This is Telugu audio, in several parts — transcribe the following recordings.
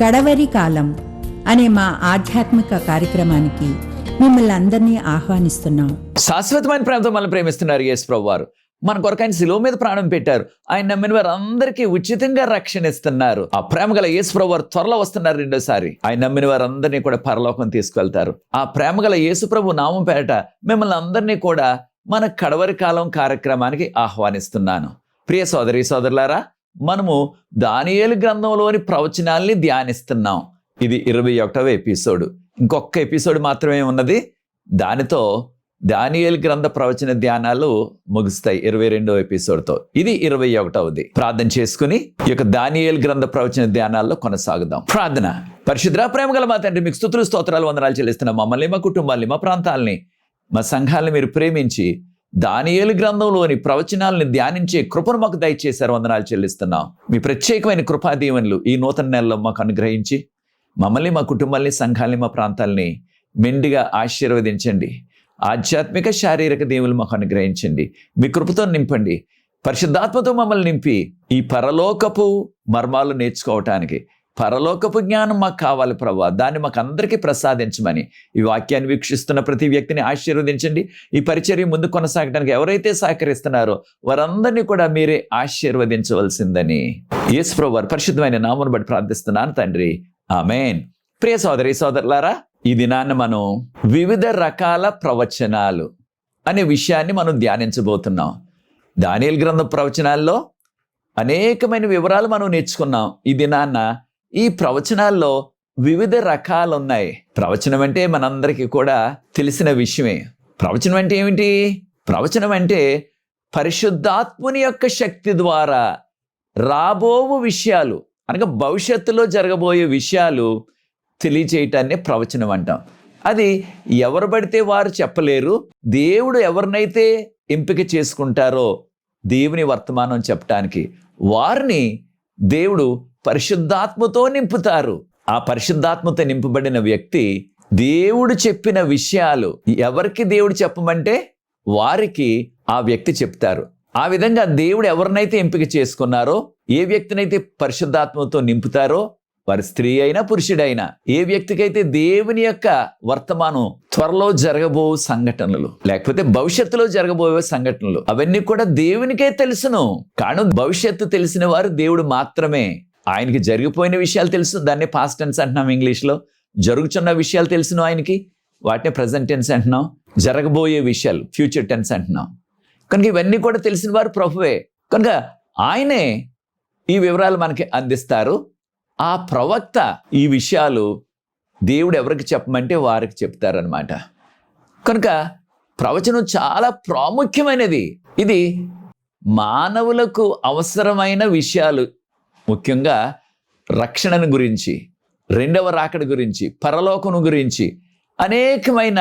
కడవరి కాలం అనే మా ఆధ్యాత్మిక కార్యక్రమానికి మిమ్మల్ని అందరినీ ఆహ్వానిస్తున్నాం. శాశ్వతమైన ప్రేమతో మనల్ని ప్రేమిస్తున్నారు యేసు ప్రభువు వారు. మన కొరకు ఆయన శిలువ మీద ప్రాణం పెట్టారు. ఆయన నమ్మిన వారు అందరికీ ఉచితంగా రక్షణ ఇస్తున్నారు. ఆ ప్రేమ గల యేసు ప్రభువు వారు త్వరలో వస్తున్నారు. రెండోసారి ఆయన నమ్మిన వారందరినీ కూడా పరలోకం తీసుకెళ్తారు. ఆ ప్రేమ గల యేసు ప్రభు నామం పేరట మిమ్మల్ని అందరినీ కూడా మన కడవరి కాలం కార్యక్రమానికి ఆహ్వానిస్తున్నాను. ప్రియ సోదరి సోదరులారా, మనము దానియేలు గ్రంథంలోని ప్రవచనాల్ని ధ్యానిస్తున్నాం. ఇది 21వ ఎపిసోడ్. ఇంకొక ఎపిసోడ్ మాత్రమే ఉన్నది. దానితో దానియేలు గ్రంథ ప్రవచన ధ్యానాలు ముగుస్తాయి 22వ ఎపిసోడ్తో. ఇది 21వది. ప్రార్థన చేసుకుని ఈ యొక్క దానియేలు గ్రంథ ప్రవచన ధ్యానాల్లో కొనసాగుదాం. ప్రార్థన. పరిశుద్ధ ప్రేమ గల మా తండ్రి, మీకు స్తుతులు స్తోత్రాలు వందనాలు చెల్లిస్తున్నాం. మమ్మల్ని, మా కుటుంబాల్ని, మా ప్రాంతాలని, మా సంఘాలని మీరు ప్రేమించి దానియేలు గ్రంథంలోని ప్రవచనాలని ధ్యానించే కృపను మాకు దయచేశారు. వందనాలు చెల్లిస్తున్నాం. మీ ప్రత్యేకమైన కృపా దీవెనలు ఈ నూతన నెలలో మాకు అనుగ్రహించి మమ్మల్ని, మా కుటుంబాల్ని, సంఘాలని, మా ప్రాంతాలని మెండుగా ఆశీర్వదించండి. ఆధ్యాత్మిక శారీరక దీవులు మాకు అనుగ్రహించండి. మీ కృపతో నింపండి. పరిశుద్ధాత్మతో మమ్మల్ని నింపి ఈ పరలోకపు మర్మాలు నేర్చుకోవటానికి పరలోకపు జ్ఞానం మాకు కావాలి ప్రభువా. దాన్ని మాకు అందరికీ ప్రసాదించమని ఈ వాక్యాన్ని వీక్షిస్తున్న ప్రతి వ్యక్తిని ఆశీర్వదించండి. ఈ పరిచర్య ముందు కొనసాగడానికి ఎవరైతే సహకరిస్తున్నారో వారందరినీ కూడా మీరే ఆశీర్వదించవలసిందని యేసు ప్రభువు వారి పరిశుద్ధమైన నామమును బట్టి ప్రార్థిస్తున్నాను తండ్రి. ఆమేన్. ప్రియ సోదరి సోదరులారా, ఈ దినాన్ని మనం వివిధ రకాల ప్రవచనాలు అనే విషయాన్ని మనం ధ్యానించబోతున్నాం. దానియేలు గ్రంథ ప్రవచనాల్లో అనేకమైన వివరాలు మనం నేర్చుకున్నాం. ఈ దినాన్న ఈ ప్రవచనాల్లో వివిధ రకాలు ఉన్నాయి. ప్రవచనం అంటే మనందరికీ కూడా తెలిసిన విషయమే. ప్రవచనం అంటే ఏమిటి? ప్రవచనం అంటే పరిశుద్ధాత్ముని యొక్క శక్తి ద్వారా రాబోవు విషయాలు, అనగా భవిష్యత్తులో జరగబోయే విషయాలు తెలియచేయటాన్ని ప్రవచనం అంటాం. అది ఎవరు పడితే వారు చెప్పలేరు. దేవుడు ఎవరినైతే ఎంపిక చేసుకుంటారో దేవుని వర్తమానం చెప్పటానికి వారిని దేవుడు పరిశుద్ధాత్మతో నింపుతారు. ఆ పరిశుద్ధాత్మతో నింపబడిన వ్యక్తి దేవుడు చెప్పిన విషయాలు ఎవరికి దేవుడు చెప్పమంటే వారికి ఆ వ్యక్తి చెప్తారు. ఆ విధంగా దేవుడు ఎవరినైతే ఎంపిక చేసుకున్నారో, ఏ వ్యక్తినైతే పరిశుద్ధాత్మతో నింపుతారో, వారి స్త్రీ అయినా పురుషుడైనా, ఏ వ్యక్తికైతే దేవుని యొక్క వర్తమానం త్వరలో జరగబో సంఘటనలు లేకపోతే భవిష్యత్తులో జరగబోయే సంఘటనలు అవన్నీ కూడా దేవునికే తెలుసును. కాను భవిష్యత్తు తెలిసిన వారు దేవుడు మాత్రమే. ఆయనకి జరిగిపోయిన విషయాలు తెలుసు, దాన్ని పాస్ట్ టెన్స్ అంటున్నాం ఇంగ్లీష్లో. జరుగుతున్న విషయాలు తెలుసును ఆయనకి, వాటిని ప్రజెంట్ టెన్స్ అంటున్నాం. జరగబోయే విషయాలు ఫ్యూచర్ టెన్స్ అంటున్నాం. కనుక ఇవన్నీ కూడా తెలిసిన వారు ప్రభువే. కనుక ఆయనే ఈ వివరాలు మనకి అందిస్తారు. ఆ ప్రవక్త ఈ విషయాలు దేవుడు ఎవరికి చెప్పమంటే వారికి చెప్తారనమాట. కనుక ప్రవచనం చాలా ప్రాముఖ్యమైనది. ఇది మానవులకు అవసరమైన విషయాలు, ముఖ్యంగా రక్షణను గురించి, రెండవ రాకడ గురించి, పరలోకం గురించి అనేకమైన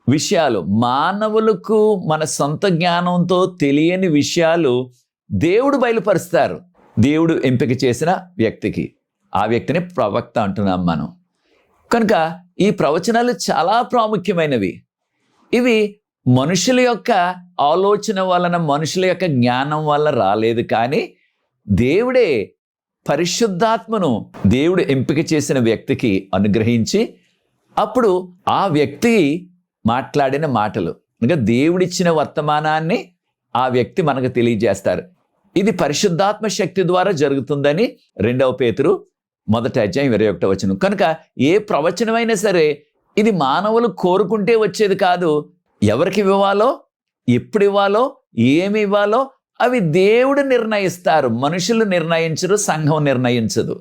విషయాలు, మానవులకు మన సొంత జ్ఞానంతో తెలియని విషయాలు దేవుడు బయలుపరుస్తారు. దేవుడు ఎంపిక చేసిన వ్యక్తికి, ఆ వ్యక్తిని ప్రవక్త అంటున్నాం మనం. కనుక ఈ ప్రవచనాలు చాలా ప్రాముఖ్యమైనవి. ఇవి మనుషుల యొక్క ఆలోచన వలన, మనుషుల యొక్క జ్ఞానం వల్ల రాలేదు. కానీ దేవుడే పరిశుద్ధాత్మను దేవుడు ఎంపిక చేసిన వ్యక్తికి అనుగ్రహించి అప్పుడు ఆ వ్యక్తి మాట్లాడిన మాటలు, అనగా దేవుడిచ్చిన వర్తమానాన్ని ఆ వ్యక్తి మనకు తెలియజేస్తారు. ఇది పరిశుద్ధాత్మ శక్తి ద్వారా జరుగుతుందని 2వ పేతురు 1వ అధ్యాయం 21వ వచనం. కనుక ఏ ప్రవచనమైనా సరే ఇది మానవులు కోరుకుంటే వచ్చేది కాదు. ఎవరికి ఇవ్వాలో, ఎప్పుడు ఇవ్వాలో, ఏమి ఇవ్వాలో అవి దేవుడు నిర్ణయిస్తారు. మనుషులు నిర్ణయించరు, సంఘం నిర్ణయించదు.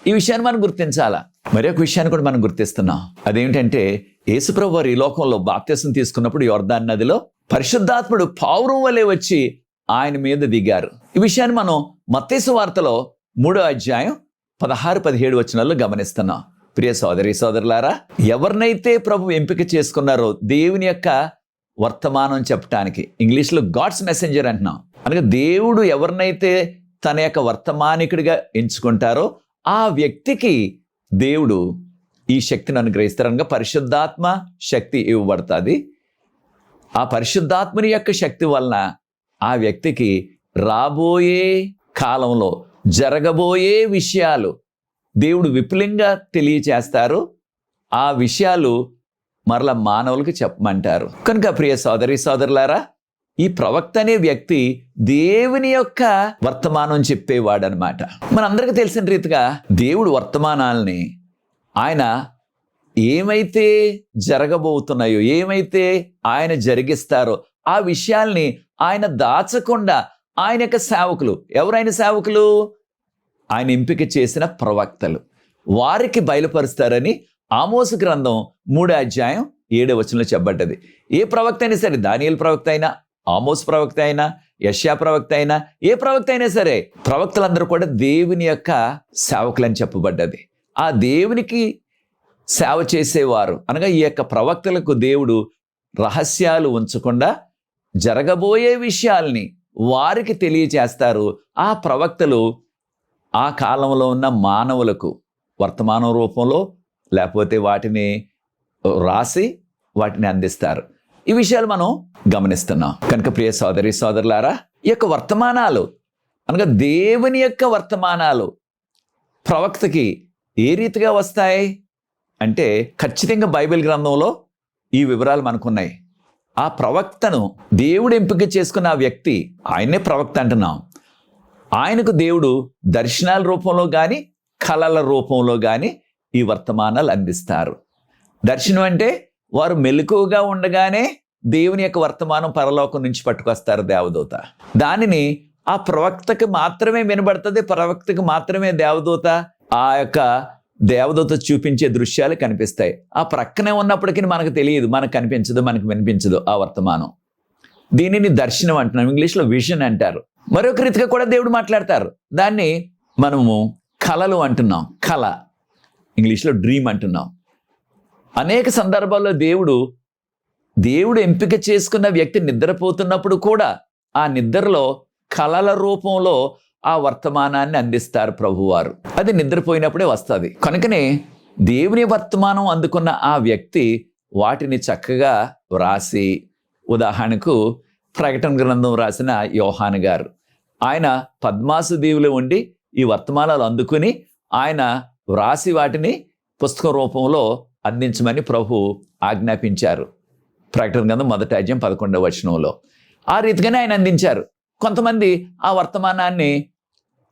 ఈ విషయాన్ని మనం గుర్తించాలా. మరి ఒక విషయాన్ని కూడా మనం గుర్తిస్తున్నాం. అదేమిటంటే యేసుప్రభువు వారు ఈ లోకంలో బాప్తిసం తీసుకున్నప్పుడు యోర్దాను నదిలో పరిశుద్ధాత్ముడు పావురం వలె వచ్చి ఆయన మీద దిగారు. ఈ విషయాన్ని మనం మత్తయి సువార్తలో 3వ అధ్యాయం 16-17 వచనాల్లో గమనిస్తున్నాం. ప్రియ సోదరి సోదరులారా, ఎవరినైతే ప్రభు ఎంపిక చేసుకున్నారో దేవుని యొక్క వర్తమానం చెప్పడానికి, ఇంగ్లీష్లో గాడ్స్ మెసెంజర్ అంటున్నాం. అనగా దేవుడు ఎవరినైతే తన యొక్క వర్తమానికుడిగా ఎంచుకుంటారో ఆ వ్యక్తికి దేవుడు ఈ శక్తిని అనుగ్రహిస్తారు. అనగా పరిశుద్ధాత్మ శక్తి ఇవ్వబడుతుంది. ఆ పరిశుద్ధాత్మని యొక్క శక్తి వలన ఆ వ్యక్తికి రాబోయే కాలంలో జరగబోయే విషయాలు దేవుడు విపులంగా తెలియచేస్తారు. ఆ విషయాలు మరలా మానవులకు చెప్పమంటారు. కనుక ప్రియ సోదరి సోదరులారా, ఈ ప్రవక్త అనే వ్యక్తి దేవుని యొక్క వర్తమానం చెప్పేవాడనమాట. మనందరికీ తెలిసిన రీతిగా దేవుడు వర్తమానాల్ని ఆయన ఏమైతే జరగబోతున్నాయో, ఏమైతే ఆయన జరిగిస్తారో ఆ విషయాల్ని ఆయన దాచకుండా ఆయన యొక్క సేవకులు, ఎవరైనా సేవకులు, ఆయన ఎంపిక చేసిన ప్రవక్తలు, వారికి బయలుపరుస్తారని ఆమోసు గ్రంథం 3:7 చెప్పబడ్డది. ఏ ప్రవక్త అయినా సరే, దానియేలు ప్రవక్త అయినా, ఆమోస్ ప్రవక్త అయినా, యెషయా ప్రవక్త అయినా, ఏ ప్రవక్త అయినా సరే, ప్రవక్తలందరూ కూడా దేవుని యొక్క సేవకులని చెప్పబడ్డది. ఆ దేవునికి సేవ చేసేవారు అనగా ఈ యొక్క ప్రవక్తలకు దేవుడు రహస్యాలు ఉంచకుండా జరగబోయే విషయాల్ని వారికి తెలియచేస్తారు. ఆ ప్రవక్తలు ఆ కాలంలో ఉన్న మానవులకు వర్తమానం రూపంలో లేకపోతే వాటిని రాసి వాటిని అందిస్తారు. ఈ విషయాలు మనం గమనిస్తున్నాం. కనుక ప్రియ సోదరి సోదరులారా, ఈ యొక్క వర్తమానాలు అనగా దేవుని యొక్క వర్తమానాలు ప్రవక్తకి ఏ రీతిగా వస్తాయి అంటే, ఖచ్చితంగా బైబిల్ గ్రంథంలో ఈ వివరాలు మనకున్నాయి. ఆ ప్రవక్తను దేవుడు ఎంపిక చేసుకున్న ఆ వ్యక్తి, ఆయనే ప్రవక్త అంటున్నాం, ఆయనకు దేవుడు దర్శనాల రూపంలో కానీ కళల రూపంలో కానీ ఈ వర్తమానాలు అందిస్తారు. దర్శనం అంటే వారు మెలకువగా ఉండగానే దేవుని యొక్క వర్తమానం పరలోకం నుంచి పట్టుకొస్తారు దేవదూత. దానిని ఆ ప్రవక్తకి మాత్రమే వినబడుతుంది, ప్రవక్తకి మాత్రమే దేవదూత ఆ యొక్క దేవదూత చూపించే దృశ్యాలు కనిపిస్తాయి. ఆ ప్రక్కనే ఉన్నప్పటికీ మనకు తెలియదు, మనకు కనిపించదు, మనకు వినిపించదు ఆ వర్తమానం. దీనిని దర్శనం అంటున్నాం, ఇంగ్లీష్లో విజన్ అంటారు. మరొక రీతిగా కూడా దేవుడు మాట్లాడతారు, దాన్ని మనము కళలు అంటున్నాం. కళ ఇంగ్లీష్లో డ్రీమ్ అంటున్నాం. అనేక సందర్భాల్లో దేవుడు ఎంపిక చేసుకున్న వ్యక్తి నిద్రపోతున్నప్పుడు కూడా ఆ నిద్రలో కళల రూపంలో ఆ వర్తమానాన్ని అందిస్తారు ప్రభువారు. అది నిద్రపోయినప్పుడే వస్తుంది. కనుకనే దేవుని వర్తమానం అందుకున్న ఆ వ్యక్తి వాటిని చక్కగా వ్రాసి, ఉదాహరణకు ప్రకటన గ్రంథం రాసిన యోహాను గారు, ఆయన పద్మాసు దీవులో ఉండి ఈ వర్తమానాలు అందుకుని ఆయన వ్రాసి వాటిని పుస్తకం రూపంలో అందించమని ప్రభు ఆజ్ఞాపించారు. ప్రకటన గ్రంథం 1:11 ఆ రీతిగానే ఆయన అందించారు. కొంతమంది ఆ వర్తమానాన్ని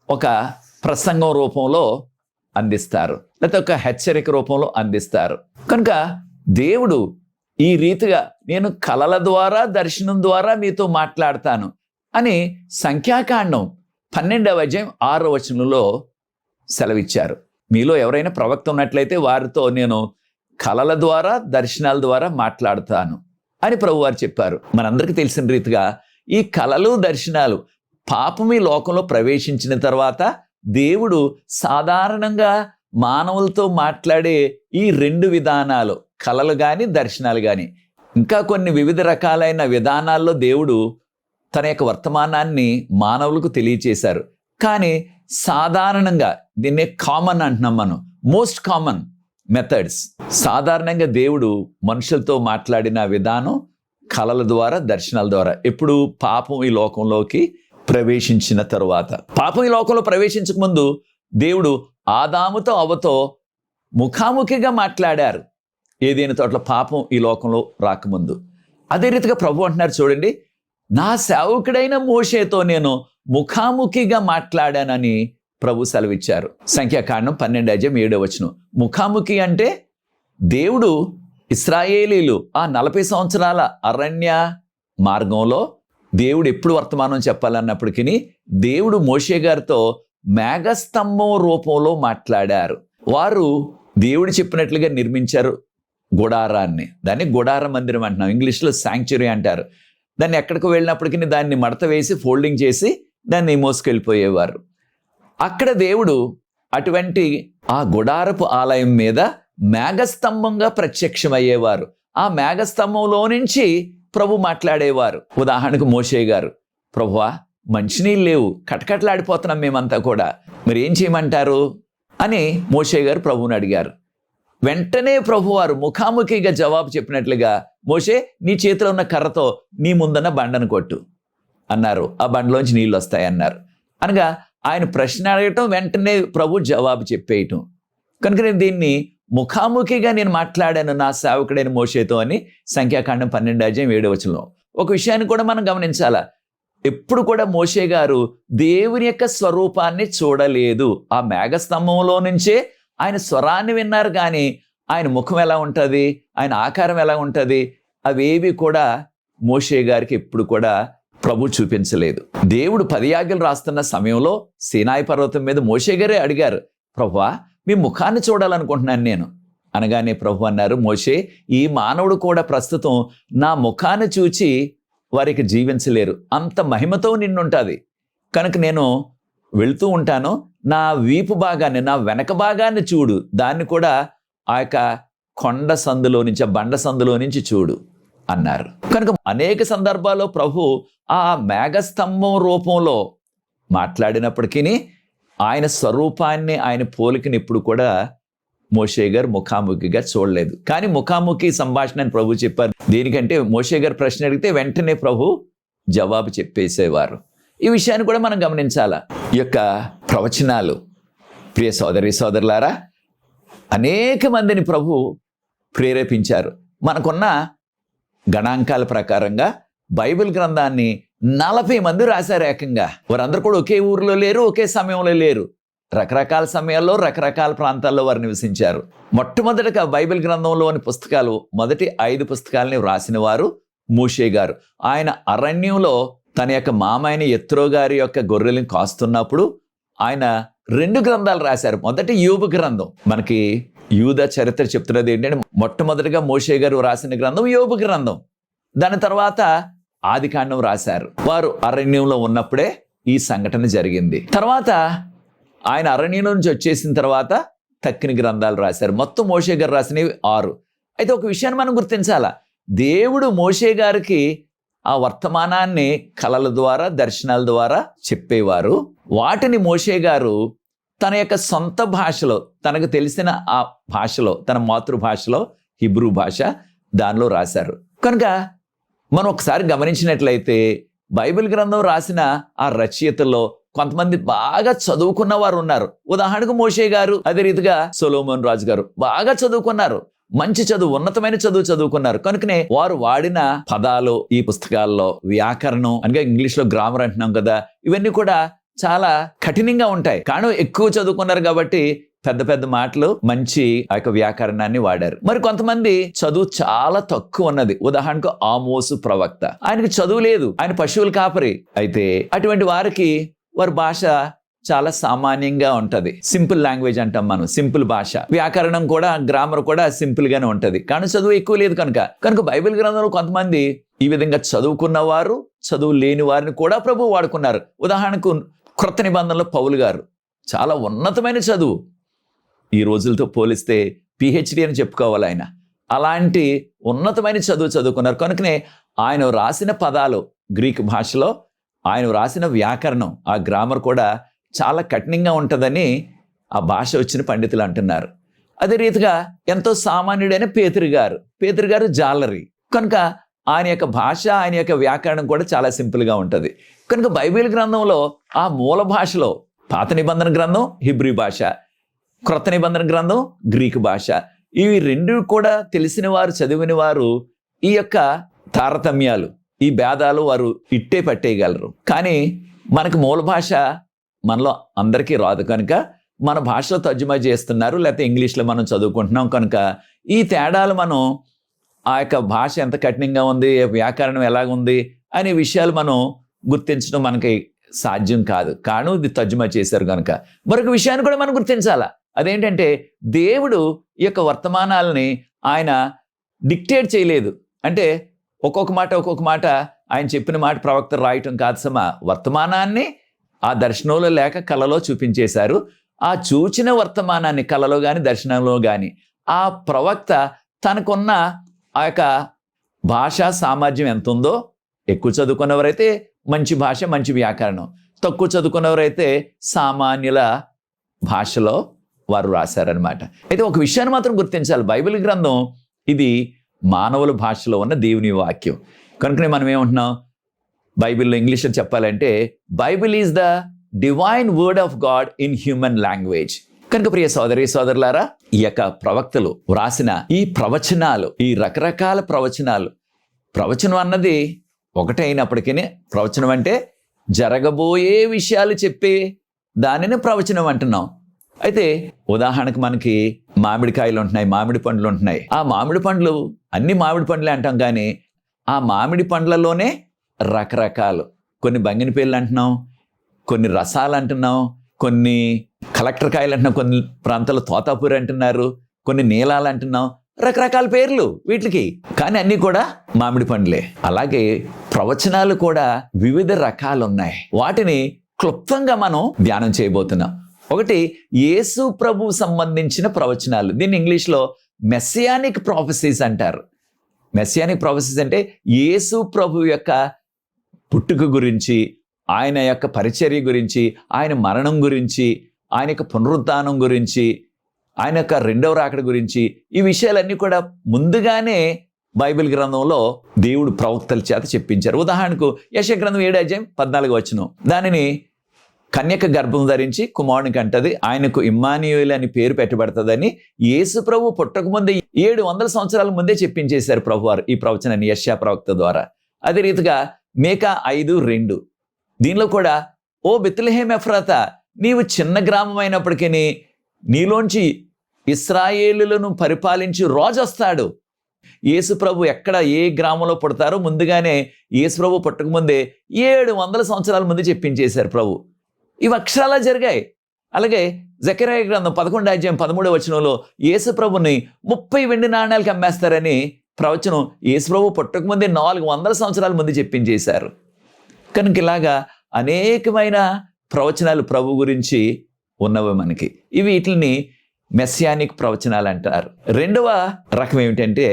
ఒక ప్రసంగం రూపంలో అందిస్తారు, లేకపోతే ఒక హెచ్చరిక రూపంలో అందిస్తారు. కనుక దేవుడు ఈ రీతిగా నేను కళల ద్వారా, దర్శనం ద్వారా మీతో మాట్లాడతాను అని సంఖ్యాకాండం 12:6 సెలవిచ్చారు. మీలో ఎవరైనా ప్రవక్త ఉన్నట్లయితే వారితో నేను కళల ద్వారా, దర్శనాల ద్వారా మాట్లాడతాను అని ప్రభువారు చెప్పారు. మనందరికీ తెలిసిన రీతిగా ఈ కళలు, దర్శనాలు పాపం ఈ లోకంలో ప్రవేశించిన తర్వాత దేవుడు సాధారణంగా మానవులతో మాట్లాడే ఈ 2 విధానాలు, కళలు కానీ దర్శనాలు కానీ, ఇంకా కొన్ని వివిధ రకాలైన విధానాల్లో దేవుడు తన యొక్క వర్తమానాన్ని మానవులకు తెలియచేశారు. కానీ సాధారణంగా దీన్నే కామన్ అంటున్నాం మనం, మోస్ట్ కామన్ మెథడ్స్. సాధారణంగా దేవుడు మనుషులతో మాట్లాడిన విధానం కళల ద్వారా, దర్శనాల ద్వారా. ఎప్పుడు పాపం ఈ లోకంలోకి ప్రవేశించిన తరువాత. పాపం ఈ లోకంలో ప్రవేశించక ముందు దేవుడు ఆదాముతో అవ్వతో ముఖాముఖిగా మాట్లాడారు, ఏదైనా తోటలో పాపం ఈ లోకంలో రాకముందు. అదే రీతిగా ప్రభు అంటున్నారు చూడండి, నా సేవకుడైన మోషేతో నేను ముఖాముఖిగా మాట్లాడానని ప్రభు సెలవిచ్చారు. సంఖ్యాకాండం 12:7 ముఖాముఖి అంటే దేవుడు ఇశ్రాయేలీలు ఆ 40 సంవత్సరాల అరణ్య మార్గంలో దేవుడు ఎప్పుడు వర్తమానం చెప్పాలన్నప్పటికీ దేవుడు మోషే గారితో మేఘస్తంభం రూపంలో మాట్లాడారు. వారు దేవుడు చెప్పినట్లుగా నిర్మించారు గుడారాన్ని. దాన్ని గుడార మందిరం అంటున్నాం, ఇంగ్లీష్లో శాంక్చురీ అంటారు. దాన్ని ఎక్కడికి వెళ్ళినప్పటికీ దాన్ని మడత వేసి ఫోల్డింగ్ చేసి దాన్ని మోసుకెళ్ళిపోయేవారు. అక్కడ దేవుడు అటువంటి ఆ గుడారపు ఆలయం మీద మేఘస్తంభంగా ప్రత్యక్షమయ్యేవారు. ఆ మేఘస్తంభంలో నుంచి ప్రభు మాట్లాడేవారు. ఉదాహరణకు మోషే గారు, ప్రభువా మంచినీళ్ళు లేవు, కటకటలాడిపోతున్నాం మేమంతా కూడా, మరి ఏం చేయమంటారు అని మోషే గారు ప్రభువుని అడిగారు. వెంటనే ప్రభువారు ముఖాముఖిగా జవాబు చెప్పినట్లుగా, మోషే నీ చేతిలో ఉన్న కర్రతో నీ ముందున్న బండను కొట్టు అన్నారు. ఆ బండలోంచి నీళ్ళు వస్తాయి అన్నారు. అనగా ఆయన ప్రశ్న అడగటం, వెంటనే ప్రభు జవాబు చెప్పేయటం. కనుక నేను దీన్ని ముఖాముఖిగా నేను మాట్లాడాను నా సేవకుడైన మోషేతో అని సంఖ్యాకాండం 12:7 ఒక విషయాన్ని కూడా మనం గమనించాలా. ఎప్పుడు కూడా మోషే గారు దేవుని యొక్క స్వరూపాన్ని చూడలేదు. ఆ మేఘస్తంభంలో నుంచే ఆయన స్వరాన్ని విన్నారు, కానీ ఆయన ముఖం ఎలా ఉంటుంది, ఆయన ఆకారం ఎలా ఉంటుంది, అవేవి కూడా మోషే గారికి ఎప్పుడు కూడా ప్రభు చూపించలేదు. దేవుడు 10 ఆజ్ఞలు రాస్తున్న సమయంలో సీనాయి పర్వతం మీద మోషే గారే అడిగారు, ప్రభువా మీ ముఖాన్ని చూడాలనుకుంటున్నాను నేను. అనగానే ప్రభు అన్నారు, మోషే, ఈ మానవుడు కూడా ప్రస్తుతం నా ముఖాన్ని చూచి వారికి జీవించలేరు, అంత మహిమతో నిన్నుంటుంది. కనుక నేను వెళ్తూ ఉంటాను, నా వీపు భాగాన్ని, నా వెనక భాగాన్ని చూడు, దాన్ని కూడా ఆ యొక్క కొండ సందులో నుంచి, ఆ బండ సందులో నుంచి చూడు అన్నారు. కనుక అనేక సందర్భాల్లో ప్రభు ఆ మేఘస్తంభం రూపంలో మాట్లాడినప్పటికీ ఆయన స్వరూపాన్ని, ఆయన పోలికని ఇప్పుడు కూడా మోషే గారు ముఖాముఖిగా చూడలేదు. కానీ ముఖాముఖి సంభాషణ అని ప్రభు చెప్పారు. దీనికంటే మోషే గారు ప్రశ్న అడిగితే వెంటనే ప్రభు జవాబు చెప్పేసేవారు. ఈ విషయాన్ని కూడా మనం గమనించాలా. ఈ యొక్క ప్రవచనాలు ప్రియ సోదరి సోదరులారా, అనేక మందిని ప్రభు ప్రేరేపించారు. మనకున్న గణాంకాల ప్రకారంగా బైబిల్ గ్రంథాన్ని 40 మంది రాశారు ఏకంగా. వారందరూ కూడా ఒకే ఊరిలో లేరు, ఒకే సమయంలో లేరు. రకరకాల సమయాల్లో రకరకాల ప్రాంతాల్లో వారు నివసించారు. మొట్టమొదటిగా బైబిల్ గ్రంథంలోని పుస్తకాలు, మొదటి 5 పుస్తకాలని వ్రాసిన వారు మోషే గారు. ఆయన అరణ్యంలో తన యొక్క మామైన యెత్రో గారి యొక్క గొర్రెలను కాస్తున్నప్పుడు ఆయన 2 గ్రంథాలు రాశారు. మొదటి యోబు గ్రంథం. మనకి యూదా చరిత్ర చెప్తున్నది ఏంటంటే, మొట్టమొదటిగా మోషే గారు రాసిన గ్రంథం యోబు గ్రంథం. దాని తర్వాత ఆదికాండం రాశారు. వారు అరణ్యంలో ఉన్నప్పుడే ఈ సంఘటన జరిగింది. తర్వాత ఆయన అరణ్యంలో నుంచి వచ్చేసిన తర్వాత తక్కిన గ్రంథాలు రాశారు. మొత్తం మోషే గారు రాసినవి 6. అయితే ఒక విషయాన్ని మనం గుర్తించాలా. దేవుడు మోషే గారికి ఆ వర్తమానాన్ని కళల ద్వారా, దర్శనాల ద్వారా చెప్పేవారు. వాటిని మోషే గారు తన యొక్క సొంత భాషలో, తనకు తెలిసిన ఆ భాషలో, తన మాతృభాషలో, హిబ్రూ భాష, దానిలో రాశారు. కనుక మనం ఒకసారి గమనించినట్లయితే బైబిల్ గ్రంథం రాసిన ఆ రచయితల్లో కొంతమంది బాగా చదువుకున్న వారు ఉన్నారు. ఉదాహరణకు మోషే గారు, అదే రీతిగా సొలొమోన్ రాజు గారు బాగా చదువుకున్నారు. మంచి చదువు, ఉన్నతమైన చదువు చదువుకున్నారు. కనుకనే వారు వాడిన పదాలు ఈ పుస్తకాల్లో, వ్యాకరణం అనగా ఇంగ్లీష్లో గ్రామర్ అంటున్నాం కదా, ఇవన్నీ కూడా చాలా కఠినంగా ఉంటాయి. కానీ ఎక్కువ చదువుకున్నారు కాబట్టి పెద్ద పెద్ద మాటలు, మంచి ఆ యొక్క వ్యాకరణాన్ని వాడారు. మరి కొంతమంది చదువు చాలా తక్కువ ఉన్నది. ఉదాహరణకు ఆమోసు ప్రవక్త, ఆయనకు చదువు లేదు, ఆయన పశువుల కాపరి. అయితే అటువంటి వారికి వారి భాష చాలా సామాన్యంగా ఉంటది. సింపుల్ లాంగ్వేజ్ అంటాం మనం, సింపుల్ భాష. వ్యాకరణం కూడా, గ్రామర్ కూడా సింపుల్ గానే ఉంటది. కానీ చదువు ఎక్కువ లేదు కనుక బైబిల్ గ్రంథంలో కొంతమంది ఈ విధంగా చదువుకున్న వారు, చదువు లేని వారిని కూడా ప్రభు వాడుకున్నారు. ఉదాహరణకు క్రొత్త నిబంధనలో పౌలు గారు చాలా ఉన్నతమైన చదువు, ఈ రోజులతో పోలిస్తే పిహెచ్డి అని చెప్పుకోవాలి ఆయన. అలాంటి ఉన్నతమైన చదువు చదువుకున్నారు. కనుకనే ఆయన రాసిన పదాలు గ్రీక్ భాషలో, ఆయన రాసిన వ్యాకరణం, ఆ గ్రామర్ కూడా చాలా కఠినంగా ఉంటుందని ఆ భాష వచ్చిన పండితులు అంటున్నారు. అదే రీతిగా ఎంతో సామాన్యుడైన పేతురు గారు జాలరీ. కనుక ఆయన యొక్క భాష, ఆయన యొక్క వ్యాకరణం కూడా చాలా సింపుల్గా ఉంటుంది. కనుక బైబిల్ గ్రంథంలో ఆ మూల భాషలో, పాత నిబంధన గ్రంథం హిబ్రీ భాష, క్రొత్త నిబంధన గ్రంథం గ్రీకు భాష, ఇవి 2 కూడా తెలిసిన వారు, చదివిన వారు ఈ యొక్క తారతమ్యాలు, ఈ భేదాలు వారు ఇట్టే పట్టేయగలరు. కానీ మనకు మూల భాష మనలో అందరికీ రాదు కనుక మన భాషలో తర్జుమా చేస్తున్నారు, లేకపోతే ఇంగ్లీష్లో మనం చదువుకుంటున్నాం. కనుక ఈ తేడాలు మనం, ఆ యొక్క భాష ఎంత కఠినంగా ఉంది, వ్యాకరణం ఎలాగుంది అనే విషయాలు మనం గుర్తించడం మనకి సాధ్యం కాదు. కానీ ఇది తర్జుమా చేశారు కనుక. మరొక విషయాన్ని కూడా మనం గుర్తించాలా. అదేంటంటే, దేవుడు ఈ యొక్క వర్తమానాలని ఆయన డిక్టేట్ చేయలేదు. అంటే ఒక్కొక్క మాట ఆయన చెప్పిన మాట ప్రవక్త రాయటం కాదు సమా. వర్తమానాన్ని ఆ దర్శనంలో లేక కళలో చూపించేశారు. ఆ చూచిన వర్తమానాన్ని కళలో కానీ దర్శనంలో కానీ ఆ ప్రవక్త తనకున్న ఆ యొక్క భాషా సామర్థ్యం ఎంత ఉందో, ఎక్కువ చదువుకున్నవారైతే మంచి భాష, మంచి వ్యాకరణం, తక్కువ చదువుకున్నవారైతే సామాన్యుల భాషలో వారు రాశారనమాట. అయితే ఒక విషయాన్ని మాత్రం గుర్తించాలి, బైబిల్ గ్రంథం ఇది మానవుల భాషలో ఉన్న దేవుని వాక్యం. కనుకనే మనం ఏమంటున్నాం, బైబిల్లో ఇంగ్లీష్లో చెప్పాలంటే Bible is the divine word of God in human language. కనుక ప్రియ సోదరి సోదరులారా, ఈ యొక్క ప్రవక్తలు వ్రాసిన ఈ ప్రవచనాలు, ఈ రకరకాల ప్రవచనాలు, ప్రవచనం అన్నది ఒకటే అయినప్పటికీ, ప్రవచనం అంటే జరగబోయే విషయాలు చెప్పే దానిని ప్రవచనం అంటున్నాం. అయితే ఉదాహరణకు మనకి మామిడికాయలు ఉంటున్నాయి, మామిడి పండ్లు ఉంటున్నాయి. ఆ మామిడి పండ్లు అన్ని మామిడి పండ్లే అంటాం, కానీ ఆ మామిడి పండ్లలోనే రకరకాలు, కొన్ని బంగినపేర్లు అంటున్నాం, కొన్ని రసాలు అంటున్నాం, కొన్ని కలెక్టర్ కాయలు అంటున్నాం, కొన్ని ప్రాంతాల్లో తోతాపూరి అంటున్నారు, కొన్ని నీలాలు అంటున్నాం, రకరకాల పేర్లు వీటికి, కానీ అన్నీ కూడా మామిడి పండ్లే. అలాగే ప్రవచనాలు కూడా వివిధ రకాలు ఉన్నాయి. వాటిని క్లుప్తంగా మనం ధ్యానం చేయబోతున్నాం. ఒకటి యేసు ప్రభు సంబంధించిన ప్రవచనాలు. దీన్ని ఇంగ్లీష్లో మెస్సియానిక్ ప్రాఫెసీస్ అంటారు. మెస్సియానిక్ ప్రాఫెసీస్ అంటే యేసు ప్రభు యొక్క పుట్టుక గురించి, ఆయన యొక్క పరిచర్య గురించి, ఆయన మరణం గురించి, ఆయన యొక్క పునరుద్ధానం గురించి, ఆయన యొక్క రెండవ రాకడ గురించి, ఈ విషయాలన్నీ కూడా ముందుగానే బైబిల్ గ్రంథంలో దేవుడు ప్రవక్తల చేత చెప్పించారు. ఉదాహరణకు యెషయా గ్రంథం 7:14 దానిని కన్యక గర్భం ధరించి కుమారుని కంటది, ఆయనకు ఇమ్మానుయేలు అని పేరు పెట్టబడుతుందని యేసు ప్రభు పుట్టక ముందే 700 సంవత్సరాల ముందే చెప్పించేశారు ప్రభువారు ఈ ప్రవచనాన్ని యెషయా ప్రవక్త ద్వారా. అదే రీతిగా మీకా 5:2 దీనిలో కూడా, ఓ బెత్లెహేమ్ ఎఫ్రాతా, నీవు చిన్న గ్రామం అయినప్పటికీ నీలోంచి ఇశ్రాయేలులను పరిపాలించి రాజు వస్తాడు. యేసు ప్రభు ఎక్కడ ఏ గ్రామంలో పుడతారో ముందుగానే యేసు ప్రభు పుట్టక ముందే 700 సంవత్సరాల ముందు చెప్పించేశారు ప్రభు. ఇవి అక్షరాలా జరిగాయి. అలాగే జకర్యా గ్రంథం 11:13 యేసు ప్రభుని 30 వెండి నాణ్యాలకు అమ్మేస్తారని ప్రవచనం యేసు ప్రభు పుట్టక ముందే 400 సంవత్సరాల ముందు చెప్పించేశారు. కనుక ఇలాగా అనేకమైన ప్రవచనాలు ప్రభు గురించి ఉన్నవి మనకి. ఇవి వీటిని మెస్సియానిక్ ప్రవచనాలు అంటారు. రెండవ రకం ఏమిటంటే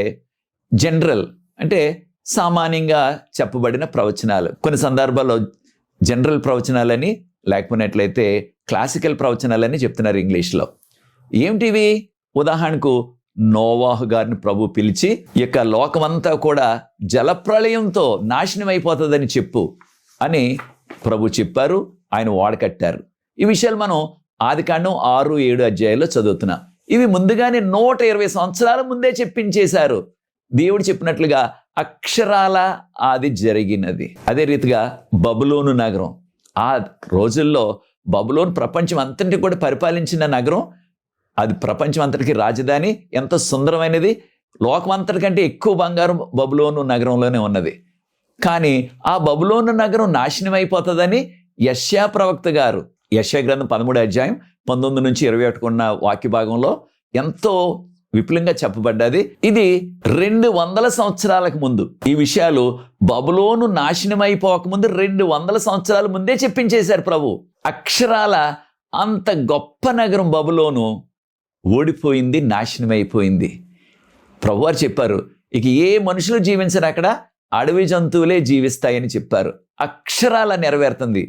జనరల్, అంటే సామాన్యంగా చెప్పబడిన ప్రవచనాలు. కొన్ని సందర్భాల్లో జనరల్ ప్రవచనాలని, లేకపోయినట్లయితే క్లాసికల్ ప్రవచనాలని చెప్తున్నారు ఇంగ్లీష్లో. ఏమిటివి? ఉదాహరణకు నోవాహు గారిని ప్రభు పిలిచి, ఈ యొక్క లోకమంతా కూడా జలప్రళయంతో నాశనం అయిపోతుందని చెప్పు అని ప్రభు చెప్పారు. ఆయన వాడకట్టారు. ఈ విషయాలు మనం ఆదికాండం 6-7 చదువుతున్నాం. ఇవి ముందుగానే 120 సంవత్సరాల ముందే చెప్పించేశారు. దేవుడు చెప్పినట్లుగా అక్షరాల అది జరిగినది. అదే రీతిగా బబులోను నగరం, ఆ రోజుల్లో బబులోను ప్రపంచం అంతటి కూడా పరిపాలించిన నగరం. అది ప్రపంచం అంతటికి రాజధాని. ఎంత సుందరమైనది! లోకం అంతటికంటే ఎక్కువ బంగారం బబులోను నగరంలోనే ఉన్నది. కానీ ఆ బబులోను నగరం నాశనం అయిపోతుందని యెషయా ప్రవక్త గారు యెషయా గ్రంథం 13:19-21 ఉన్న వాక్య భాగంలో ఎంతో విపులంగా చెప్పబడ్డది. ఇది 200 సంవత్సరాలకు ముందు. ఈ విషయాలు బబులోను నాశనం అయిపోకముందు 200 సంవత్సరాల ముందే చెప్పించేశారు ప్రభు. అక్షరాల అంత గొప్ప నగరం బబులోను ఓడిపోయింది, నాశనం అయిపోయింది. ప్రభువారు చెప్పారు, ఇక ఏ మనుషులు జీవించరు, అక్కడ అడవి జంతువులే జీవిస్తాయని చెప్పారు. అక్షరాల నెరవేరుతుంది.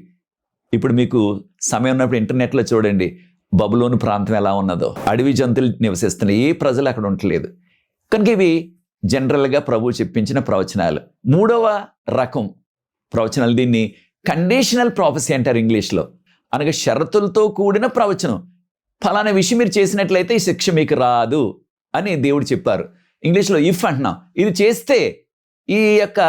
ఇప్పుడు మీకు సమయం ఉన్నప్పుడు ఇంటర్నెట్లో చూడండి, బబులోను ప్రాంతం ఎలా ఉన్నదో. అడవి జంతువులు నివసిస్తున్నాయి, ఏ ప్రజలు అక్కడ ఉండలేదు. కనుక ఇవి జనరల్గా ప్రభు చెప్పించిన ప్రవచనాలు. మూడవ రకం ప్రవచనాలు, దీన్ని కండిషనల్ ప్రాఫెసీ అంటారు ఇంగ్లీష్లో. అనగా షరతులతో కూడిన ప్రవచనం. ఫలానా విషయం మీరు చేసినట్లయితే ఈ శిక్ష మీకు రాదు అని దేవుడు చెప్పారు. ఇంగ్లీష్లో ఇఫ్ అంటున్నాం. ఇది చేస్తే ఈ యొక్క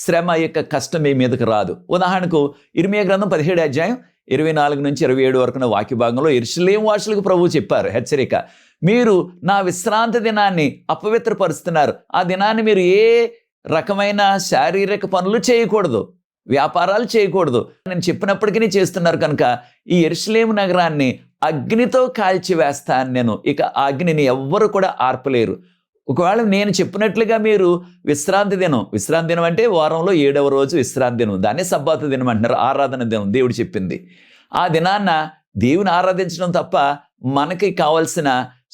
శ్రమ, యొక్క కష్టం మీ మీదకి రాదు. ఉదాహరణకు ఇర్మియా గ్రంథం 17:24-27 వరకున్న వాక్య భాగంలో యెరూషలేము వాసులకు ప్రభువు చెప్పారు హెచ్చరిక. మీరు నా విశ్రాంతి దినాన్ని అపవిత్రపరుస్తున్నారు. ఆ దినాన్ని మీరు ఏ రకమైన శారీరక పనులు చేయకూడదు, వ్యాపారాలు చేయకూడదు నేను చెప్పినప్పటికీ చేస్తున్నారు. కనుక ఈ యెరూషలేము నగరాన్ని అగ్నితో కాల్చివేస్తాను నేను. ఇక ఆ అగ్నిని ఎవ్వరు కూడా ఆర్పలేరు. ఒకవేళ నేను చెప్పినట్లుగా మీరు విశ్రాంతి దినం అంటే వారంలో 7వ రోజు విశ్రాంతి దినం, దాన్ని సబ్బాతు దినం అంటున్నారు, ఆరాధన దినం. దేవుడు చెప్పింది ఆ దినాన్న దేవుని ఆరాధించడం తప్ప మనకి కావాల్సిన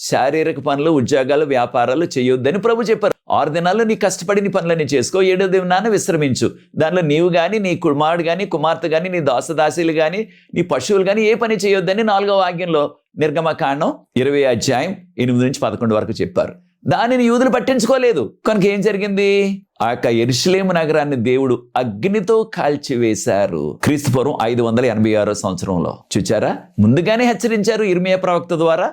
శారీరక పనులు, ఉద్యోగాలు, వ్యాపారాలు చేయొద్దని ప్రభు చెప్పారు. 6 దినాల్లో నీ కష్టపడి నీ పనులన్నీ చేసుకో, 7వ దినాన్ని విశ్రమించు. దానిలో నీవు కానీ, నీ కుమారుడు కానీ, కుమార్తె కానీ, నీ దాసదాసీలు కానీ, నీ పశువులు కానీ ఏ పని చేయొద్దని 4వ ఆజ్ఞలో నిర్గమకాండం 20:8-11 వరకు చెప్పారు. దానిని యూదులు పట్టించుకోలేదు. కనుక ఏం జరిగింది? ఆ యొక్క యెరూషలేము నగరాన్ని దేవుడు అగ్నితో కాల్చివేశారు. క్రీస్తుపూర్వం 586 సంవత్సరంలో. చూచారా? ముందుగానే హెచ్చరించారు ఇర్మియా ప్రవక్త ద్వారా,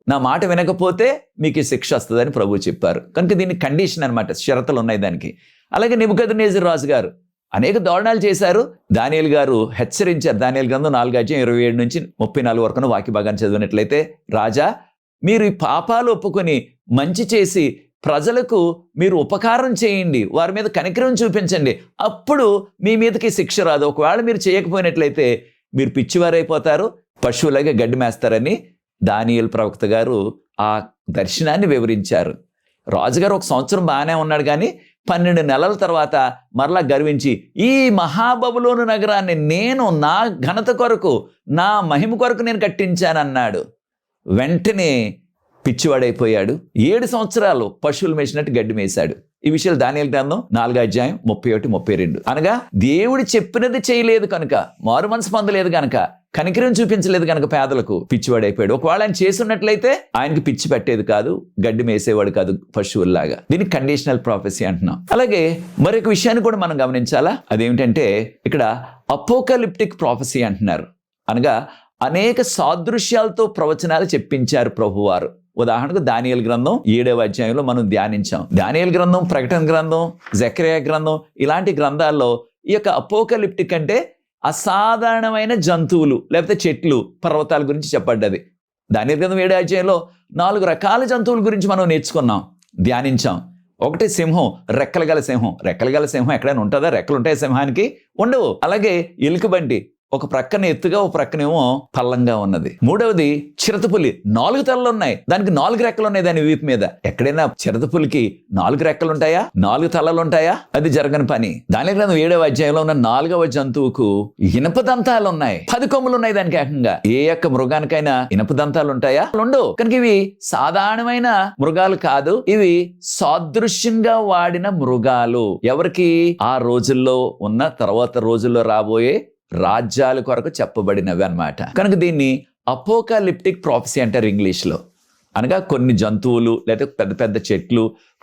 నా మాట వినకపోతే మీకు ఈ శిక్ష వస్తుందని ప్రభువు చెప్పారు. కనుక దీన్ని కండిషన్ అనమాట, షరతులు ఉన్నాయి దానికి. అలాగే నెబుకద్నెజర్ రాజు గారు అనేక దారుణాలు చేశారు. దానియేలు గారు హెచ్చరించారు. దానియేలు గ్రంథం 4:27 నుంచి 34 వరకు వాక్య భాగాన్ని చదివినట్లయితే, రాజా మీరు ఈ పాపాలు ఒప్పుకొని మంచి చేసి ప్రజలకు మీరు ఉపకారం చేయండి, వారి మీద కనికరం చూపించండి, అప్పుడు మీ మీదకి శిక్ష రాదు. ఒకవేళ మీరు చేయకపోయినట్లయితే మీరు పిచ్చివారైపోతారు, పశువులాగా గడ్డి మేస్తారని దానియేలు ప్రవక్త గారు ఆ దర్శనాన్ని వివరించారు. రాజుగారు 1 సంవత్సరం బాగానే ఉన్నాడు, కానీ 12 నెలల తర్వాత మరలా గర్వించి ఈ మహాబబులోను నగరాన్ని నేను నా ఘనత కొరకు, నా మహిమ కొరకు నేను కట్టించానన్నాడు. వెంటనే పిచ్చివాడైపోయాడు. 7 సంవత్సరాలు పశువులు మేసినట్టు గడ్డి మేశాడు. ఈ విషయాలు దానియేలు గ్రంథం 4:31-32. అనగా దేవుడు చెప్పినది చేయలేదు కనుక, మారు మనసు పొందలేదు కనుక, కనికరం చూపించలేదు కనుక పేదలకు పిచ్చివాడైపోయాడు. ఒకవేళ ఆయన చేస్తున్నట్లయితే ఆయనకి పిచ్చి పెట్టేది కాదు, గడ్డి మేసేవాడు కాదు పశువుల్లాగా. దీన్ని కండిషనల్ ప్రాఫెసీ అంటున్నాం. అలాగే మరొక విషయాన్ని కూడా మనం గమనించాలా. అదేమిటంటే ఇక్కడ అపోకలిప్టిక్ ప్రాఫెసీ అంటున్నారు. అనగా అనేక సాదృశ్యాలతో ప్రవచనాలు చెప్పించారు ప్రభువారు. ఉదాహరణకు దానియేలు గ్రంథం 7వ అధ్యాయంలో మనం ధ్యానించాం. దానియేలు గ్రంథం, ప్రకటన గ్రంథం, జకర్యా గ్రంథం, ఇలాంటి గ్రంథాల్లో ఈ యొక్క అపోకలిప్టిక్ అంటే అసాధారణమైన జంతువులు లేకపోతే చెట్లు, పర్వతాల గురించి చెప్పబడ్డది. దానియేలు గ్రంథం 7వ అధ్యాయంలో 4 రకాల జంతువుల గురించి మనం నేర్చుకున్నాం, ధ్యానించాం. ఒకటి సింహం, రెక్కలు గల సింహం. రెక్కలు గల సింహం ఎక్కడైనా ఉంటుందా? రెక్కలు ఉంటాయి సింహానికి? ఉండవు. అలాగే ఎలుకబంటి, ఒక ప్రక్కన ఎత్తుగా ఒక ప్రక్కనేమో పల్లంగా ఉన్నది. మూడవది చిరుతపులి, 4 తలలు ఉన్నాయి, దానికి 4 రెక్కలు ఉన్నాయి దాని వీపు మీద. ఎక్కడైనా చిరుతపులికి 4 రెక్కలు ఉంటాయా? 4 తలలు ఉంటాయా? అది జరగని పని. దాని గ్రంథం 7వ అధ్యాయంలో ఉన్న 4వ జంతువుకు ఇనప దంతాలు ఉన్నాయి, 10 కొమ్ములు ఉన్నాయి దానికి ఏకంగా. ఏ యొక్క మృగానికైనా ఇనప దంతాలు ఉంటాయా? ఉండవు. కనుక ఇవి సాధారణమైన మృగాలు కాదు, ఇవి సాదృశ్యంగా వాడిన మృగాలు. ఎవరికి? ఆ రోజుల్లో ఉన్న, తర్వాత రోజుల్లో రాబోయే రాజ్యాల కొరకు చెప్పబడినవి అన్నమాట. కనుక దీన్ని అపోకాలిప్టిక్ ప్రాఫెసీ అంటారు ఇంగ్లీష్లో. అనగా కొన్ని జంతువులు లేదా పెద్ద పెద్ద చెట్లు,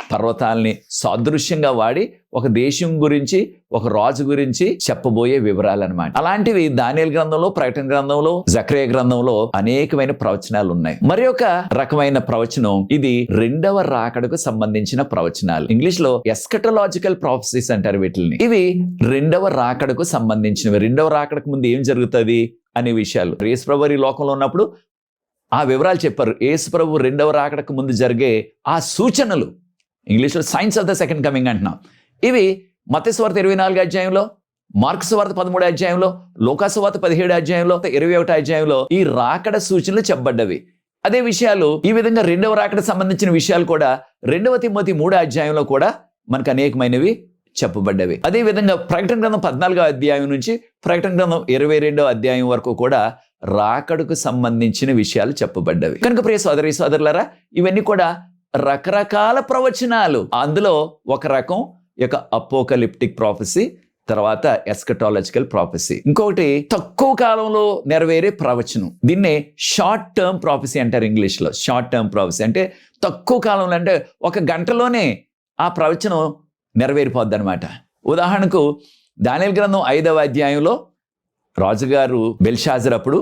పర్వతాలని సాదృశ్యంగా వాడి ఒక దేశం గురించి, ఒక రాజు గురించి చెప్పబోయే వివరాలు అన్నమాట. అలాంటివి దానియేలు గ్రంథంలో, ప్రకటన గ్రంథంలో, జకర్యా గ్రంథంలో అనేకమైన ప్రవచనాలు ఉన్నాయి. మరి ఒక రకమైన ప్రవచనం ఇది 2వ రాకడకు సంబంధించిన ప్రవచనాలు. ఇంగ్లీష్ లో ఎస్కటలాజికల్ ప్రాఫెసీస్ అంటారు వీటిని. ఇవి 2వ రాకడకు సంబంధించినవి. 2వ రాకడకు ముందు ఏం జరుగుతుంది అనే విషయాలు. యేసు ప్రభువు ఈ లోకంలో ఉన్నప్పుడు ఆ వివరాలు చెప్పారు. యేసు ప్రభు 2వ రాకడకు ముందు జరిగే ఆ సూచనలు, ఇంగ్లీష్లో science of the second coming అంటున్నాం. ఇవి మత్తయి సువార్త 24వ అధ్యాయంలో, మార్కు సువార్త 13వ అధ్యాయంలో, లూకా సువార్త 17వ అధ్యాయంలో, 21వ అధ్యాయంలో ఈ రాకడ సూచనలు చెప్పబడ్డవి. అదే విషయాలు ఈ విధంగా 2వ రాకడ సంబంధించిన విషయాలు కూడా 2వ తిమోతి 3వ అధ్యాయంలో కూడా మనకు అనేకమైనవి చెప్పబడ్డవి. అదే విధంగా ప్రకటన గ్రంథం 14వ అధ్యాయం నుంచి ప్రకటన గ్రంథం 22వ అధ్యాయం వరకు కూడా రాకడకు సంబంధించిన విషయాలు చెప్పబడ్డవి. కనుక ప్రియ సోదరి సోదరులారా, ఇవన్నీ కూడా రకరకాల ప్రవచనాలు. అందులో ఒక రకం యొక్క అపోకలిప్టిక్ ప్రాఫెసీ, తర్వాత ఎస్కటాలజికల్ ప్రాఫెసీ. ఇంకొకటి తక్కువ కాలంలో నెరవేరే ప్రవచనం. దీన్నే షార్ట్ టర్మ్ ప్రాఫెసీ అంటారు ఇంగ్లీష్లో. షార్ట్ టర్మ్ ప్రాఫెసీ అంటే తక్కువ కాలంలో, అంటే 1 గంటలోనే ఆ ప్రవచనం నెరవేరిపోద్ది అనమాట. ఉదాహరణకు దానియేలు గ్రంథం 5వ అధ్యాయంలో రాజుగారు బెల్షాజర్ అప్పుడు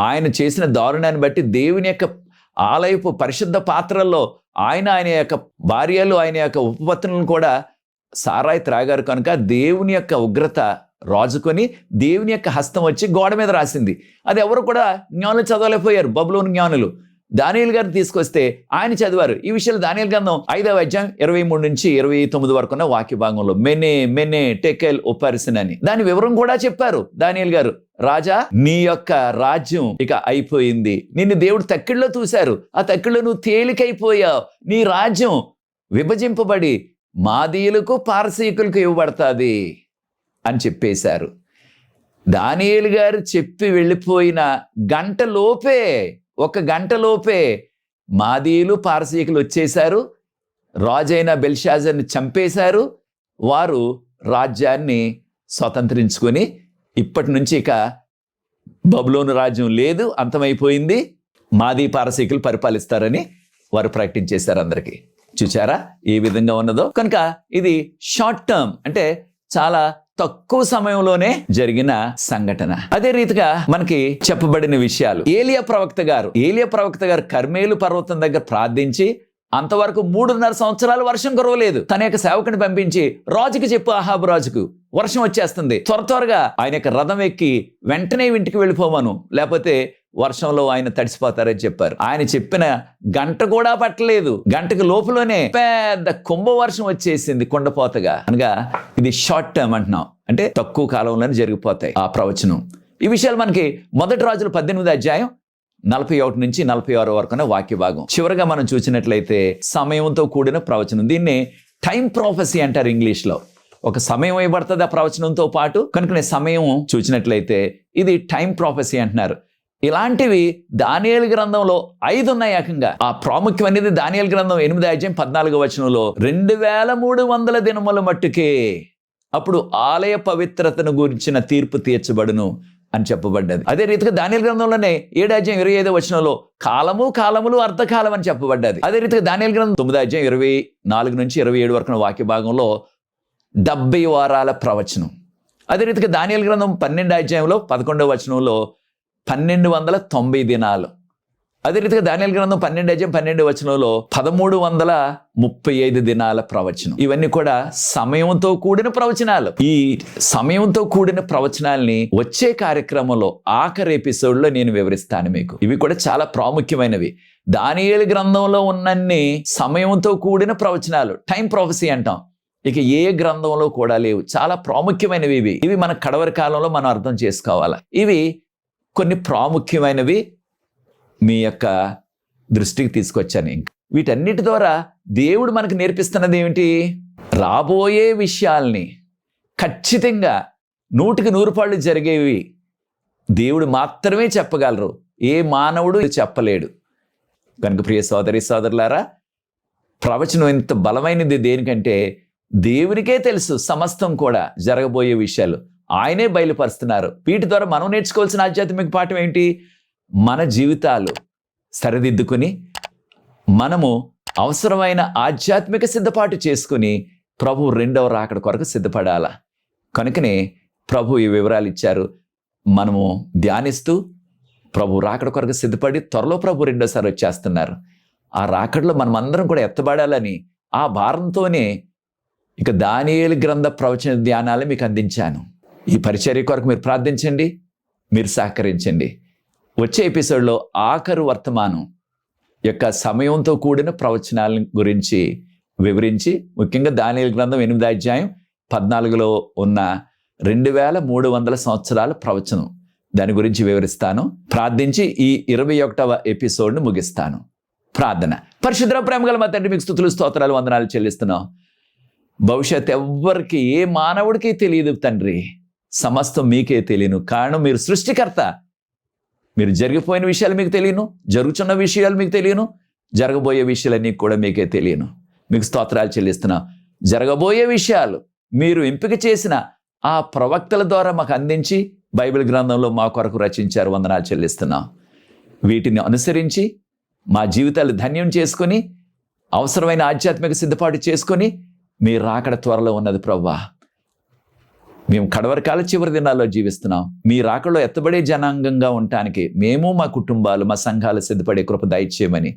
ఆయన చేసిన దారుణాన్ని బట్టి దేవుని యొక్క ఆలయపు పరిశుద్ధ పాత్రల్లో ఆయన యొక్క భార్యలు, ఆయన యొక్క ఉపపత్నులను కూడా సారాయి త్రాగారు. కనుక దేవుని యొక్క ఉగ్రత రాజుకొని దేవుని యొక్క హస్తం వచ్చి గోడ మీద రాసింది. అది ఎవరు కూడా జ్ఞానులు చదవలేకపోయారు, బబులోను జ్ఞానులు. దానియేలు గారిని తీసుకొస్తే ఆయన చదివారు. ఈ విషయాలు దానియేలు గ్రంథం 5వ అధ్యాయం 23 నుంచి 29 వరకు ఉన్న వాక్య భాగంలో మెనే టెకెల్ ఉపరిసన్ అని దాని వివరం కూడా చెప్పారు దానియేలు గారు. రాజా, నీ యొక్క రాజ్యం ఇక అయిపోయింది, నిన్ను దేవుడు తక్కిడిలో చూశారు, ఆ తక్కిడిలో నువ్వు తేలికైపోయావు, నీ రాజ్యం విభజింపబడి మాదీయులకు పారసీకులకు ఇవ్వబడతాది అని చెప్పేశారు. దానియేలు గారు చెప్పి వెళ్ళిపోయిన గంటలోపే, 1 గంటలోపే మాదీయులు పారసీకులు వచ్చేశారు, రాజైన బెల్షాజర్ని చంపేశారు. వారు రాజ్యాన్ని స్వతంత్రించుకొని ఇప్పటి నుంచి ఇక బబులోను రాజ్యం లేదు, అంతమైపోయింది, మాదీ పారసీకులు పరిపాలిస్తారని వారు ప్రకటించేశారు అందరికీ. చూచారా ఏ విధంగా ఉన్నదో? కనుక ఇది షార్ట్ టర్మ్, అంటే చాలా తక్కువ సమయంలోనే జరిగిన సంఘటన. అదే రీతిగా మనకి చెప్పబడిన విషయాలు, ఏలియా ప్రవక్త గారు కర్మేలు పర్వతం దగ్గర ప్రార్థించి అంతవరకు 3.5 సంవత్సరాలు వర్షం కురవలేదు. తన యొక్క సేవకుని పంపించి రాజుకి చెప్పు, అహాబు రాజుకు వర్షం వచ్చేస్తుంది, త్వరగా ఆయన యొక్క రథం ఎక్కి వెంటనే ఇంటికి వెళ్ళిపోమను, లేకపోతే వర్షంలో ఆయన తడిసిపోతారని చెప్పారు. ఆయన చెప్పిన గంట కూడా పట్టలేదు, గంటకు లోపులోనే పెద్ద కుంభవర్షం వచ్చేసింది కుండపోతగా. అనగా ఇది షార్ట్ టర్మ్ అంటున్నాం, అంటే తక్కువ కాలంలోనే జరిగిపోతాయి ఆ ప్రవచనం. ఈ విషయాలు మనకి మొదటి రాజులు 18వ అధ్యాయం 41 నుంచి 46 వరకున్న వాక్య భాగం. చివరిగా మనం చూసినట్లయితే సమయంతో కూడిన ప్రవచనం, దీన్ని టైం ప్రాఫెసీ అంటారు ఇంగ్లీష్ లో. ఒక సమయం ఇవ్వబడుతుంది ఆ ప్రవచనంతో పాటు, కనుక సమయం చూసినట్లయితే ఇది టైం ప్రాఫెసీ అంటున్నారు. ఇలాంటివి దానియేలు గ్రంథంలో 5 ఉన్నాయి ఏకంగా. ఆ ప్రాముఖ్యం అనేది దానియేలు గ్రంథం 8వ అధ్యాయం 14వ వచనంలో 2300 దినముల మట్టుకే అప్పుడు ఆలయ పవిత్రతను గురించిన తీర్పు తీర్చబడును అని చెప్పబడ్డది. అదే రీతిగా దానియేలు గ్రంథంలోనే 7వ అధ్యాయం 25వ వచనంలో కాలములు అర్ధకాలం అని చెప్పబడ్డది. అదే రీతిగా దానియేలు గ్రంథం 9వ అధ్యాయం 24 నుంచి 27 వరకు వాక్య భాగంలో 70 వారాల ప్రవచనం. అదే రీతిగా దానియేలు గ్రంథం 12వ అధ్యాయంలో 11వ వచనంలో 1290 దినాలు. అదే రీతిగా దానియేలు గ్రంథం 12వ అధ్యాయం 12వ వచనంలో 1335 దినాల ప్రవచనం. ఇవన్నీ కూడా సమయంతో కూడిన ప్రవచనాలు. ఈ సమయంతో కూడిన ప్రవచనాల్ని వచ్చే కార్యక్రమంలో ఆఖరి ఎపిసోడ్లో నేను వివరిస్తాను మీకు. ఇవి కూడా చాలా ప్రాముఖ్యమైనవి. దానియేలు గ్రంథంలో ఉన్నన్ని సమయంతో కూడిన ప్రవచనాలు, టైం ప్రాఫెసీ అంటాం. ఇక ఏ గ్రంథంలో కూడా లేవు. చాలా ప్రాముఖ్యమైనవి ఇవి మన కడవరి కాలంలో మనం అర్థం చేసుకోవాలి. ఇవి కొన్ని ప్రాముఖ్యమైనవి మీ యొక్క దృష్టికి తీసుకొచ్చాను. వీటన్నిటి ద్వారా దేవుడు మనకు నేర్పిస్తున్నది ఏమిటి? రాబోయే విషయాల్ని ఖచ్చితంగా 100కి 100 పాళ్ళు జరిగేవి దేవుడు మాత్రమే చెప్పగలరు, ఏ మానవుడు చెప్పలేడు. కనుక ప్రియ సోదరి సోదరులారా, ప్రవచనం ఎంత బలమైనది దేనికంటే దేవునికే తెలుసు సమస్తం కూడా జరగబోయే విషయాలు. ఆయనే బయలుపరుస్తున్నారు. వీటి ద్వారా మనం నేర్చుకోవాల్సిన ఆధ్యాత్మిక పాఠం ఏంటి? మన జీవితాలు సరిదిద్దుకుని మనము అవసరమైన ఆధ్యాత్మిక సిద్ధపాటు చేసుకుని ప్రభు 2వ రాకడ కొరకు సిద్ధపడాల. కనుకనే ప్రభు ఈ వివరాలు ఇచ్చారు. మనము ధ్యానిస్తూ ప్రభు రాకడ కొరకు సిద్ధపడి త్వరలో ప్రభు 2వసారి వచ్చేస్తున్నారు. ఆ రాకడలో మనం అందరం కూడా ఎత్తబడాలని ఆ భారంతోనే ఇక దానియేలు గ్రంథ ప్రవచన ధ్యానాలు మీకు అందించాను. ఈ పరిచర్య కొరకు మీరు ప్రార్థించండి, మీరు సహకరించండి. వచ్చే ఎపిసోడ్లో ఆఖరు వర్తమానం యొక్క సమయంతో కూడిన ప్రవచనాల గురించి వివరించి, ముఖ్యంగా దానియేలు గ్రంథం 8వ అధ్యాయం 14లో ఉన్న 2300 సంవత్సరాల ప్రవచనం, దాని గురించి వివరిస్తాను. ప్రార్థించి ఈ 21వ ఎపిసోడ్ను ముగిస్తాను. ప్రార్థన. పరిశుద్ధ ప్రేమగల మా తండ్రి, మీకు స్తుతులు స్తోత్రాలు వందనాలు చెల్లిస్తున్నాం. భవిష్యత్ ఎవ్వరికి, ఏ మానవుడికి తెలియదు తండ్రి, సమస్తం మీకే తెలియను. కారణం మీరు సృష్టికర్త. మీరు జరిగిపోయిన విషయాలు మీకు తెలియను, జరుగుతున్న విషయాలు మీకు తెలియను, జరగబోయే విషయాలన్నీ కూడా మీకే తెలియను. మీకు స్తోత్రాలు చెల్లిస్తున్నాం. జరగబోయే విషయాలు మీరు ఎంపిక చేసిన ఆ ప్రవక్తల ద్వారా మాకు అందించి బైబిల్ గ్రంథంలో మా కొరకు రచించారు. వందనాలు చెల్లిస్తున్నాం. వీటిని అనుసరించి మా జీవితాలు ధన్యం చేసుకొని అవసరమైన ఆధ్యాత్మిక సిద్ధపాటు చేసుకొని మీ రాకడ త్వరలో ఉన్నది ప్రభువా. మేము కడవరకాల చివరి దినాల్లో జీవిస్తున్నాం. మీ రాకడలో ఎత్తబడే జనాంగంగా ఉండటానికి మేము, మా కుటుంబాలు, మా సంఘాలు సిద్ధపడే కృప దయచేయమని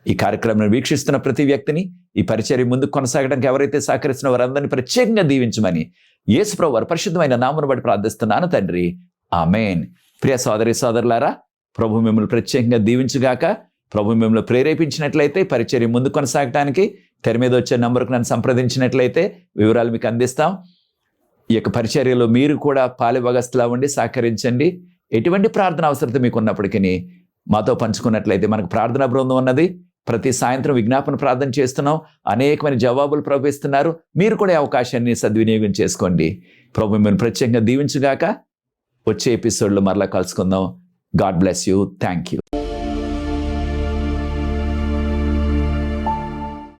ఈ కార్యక్రమాన్ని వీక్షిస్తున్న ప్రతి వ్యక్తిని, ఈ పరిచర్య ముందుకు కొనసాగడానికి ఎవరైతే సహకరిస్తున్న వారందరినీ ప్రత్యేకంగా దీవించమని యేసు ప్రభువు వారి పరిశుద్ధమైన నామమును బట్టి ప్రార్థిస్తున్నాను తండ్రి. ఆమేన్. ప్రియ సోదరి సోదరులారా, ప్రభు మిమ్మల్ని ప్రత్యేకంగా దీవించుగాక. ప్రభు మిమ్మల్ని ప్రేరేపించినట్లయితే పరిచర్య ముందుకు కొనసాగటానికి తెర మీద వచ్చే నంబర్కు నన్ను సంప్రదించినట్లయితే వివరాలు మీకు అందిస్తాం. ఈ యొక్క పరిచర్యలో మీరు కూడా పాలుభాగస్తులా ఉండి సహకరించండి. ఎటువంటి ప్రార్థన అవసరత మీకు ఉన్నప్పటికీ మాతో పంచుకున్నట్లయితే మనకు ప్రార్థనా బృందం ఉన్నది. ప్రతి సాయంత్రం విజ్ఞాపన ప్రార్థన చేస్తున్నాం. అనేకమైన జవాబులు ప్రవహిస్తున్నారు. మీరు కూడా ఈ అవకాశాన్ని సద్వినియోగం చేసుకోండి. ప్రభు మిమ్మల్ని ప్రత్యేకంగా దీవించుగాక. వచ్చే ఎపిసోడ్లో మరలా కలుసుకుందాం. God bless you. Thank you.